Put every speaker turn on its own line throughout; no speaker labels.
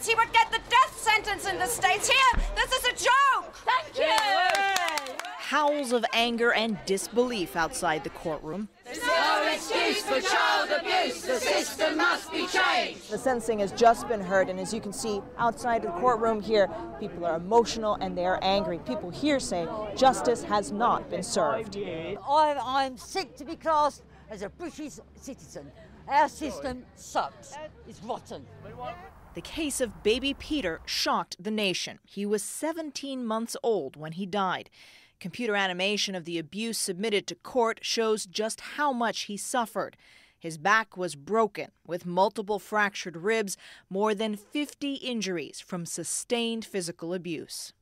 chance he would get the death sentence in the States. Here, this is a joke!
Thank you!
Howls of anger and disbelief outside the courtroom.
There's no excuse for child abuse. The system must be changed.
The sentencing has just been heard, and as you can see outside the courtroom here, people are emotional and they are angry. People here say justice has not been served.
I'm sick to be classed as a British citizen. Our system sucks. It's rotten.
The case of baby Peter shocked the nation. He was 17 months old when he died. Computer animation of the abuse submitted to court shows just how much he suffered. His back was broken, with multiple fractured ribs, more than 50 injuries from sustained physical abuse.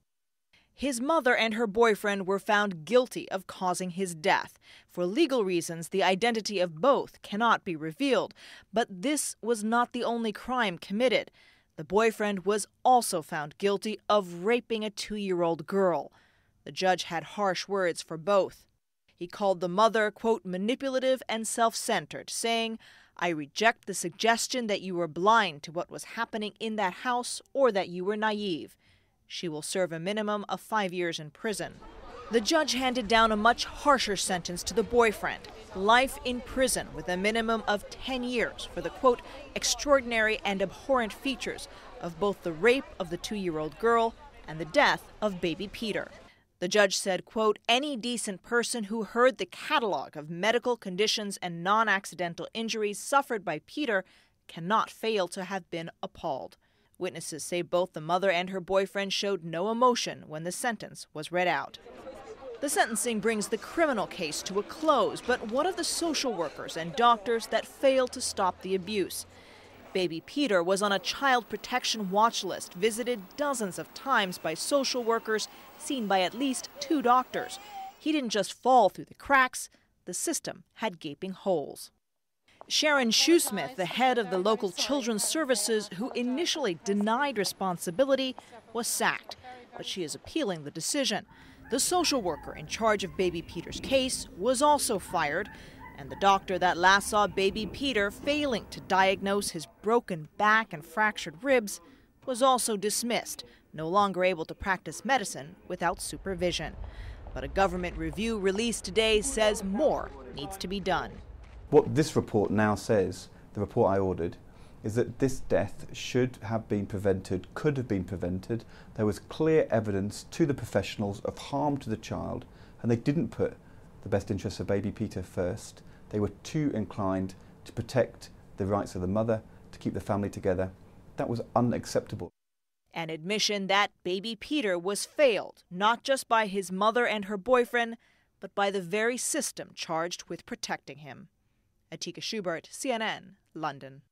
His mother and her boyfriend were found guilty of causing his death. For legal reasons, the identity of both cannot be revealed. But this was not the only crime committed. The boyfriend was also found guilty of raping a 2-year-old girl. The judge had harsh words for both. He called the mother, quote, manipulative and self-centered, saying, "I reject the suggestion that you were blind to what was happening in that house or that you were naive." She will serve a minimum of 5 years in prison. The judge handed down a much harsher sentence to the boyfriend, life in prison with a minimum of 10 years for the, quote, extraordinary and abhorrent features of both the rape of the 2-year-old girl and the death of baby Peter. The judge said, quote, any decent person who heard the catalog of medical conditions and non-accidental injuries suffered by Peter cannot fail to have been appalled. Witnesses say both the mother and her boyfriend showed no emotion when the sentence was read out. The sentencing brings the criminal case to a close, but what of the social workers and doctors that failed to stop the abuse? Baby Peter was on a child protection watch list, visited dozens of times by social workers, seen by at least 2 doctors. He didn't just fall through the cracks, the system had gaping holes. Sharon Shoesmith, the head of the local children's services who initially denied responsibility, was sacked, but she is appealing the decision. The social worker in charge of baby Peter's case was also fired, and the doctor that last saw baby Peter failing to diagnose his broken back and fractured ribs was also dismissed, no longer able to practice medicine without supervision. But a government review released today says more needs to be done.
What this report now says, the report I ordered, is that this death should have been prevented, could have been prevented. There was clear evidence to the professionals of harm to the child, and they didn't put the best interests of baby Peter first. They were too inclined to protect the rights of the mother, to keep the family together. That was unacceptable.
An admission that baby Peter was failed, not just by his mother and her boyfriend, but by the very system charged with protecting him. Atika Schubert, CNN, London.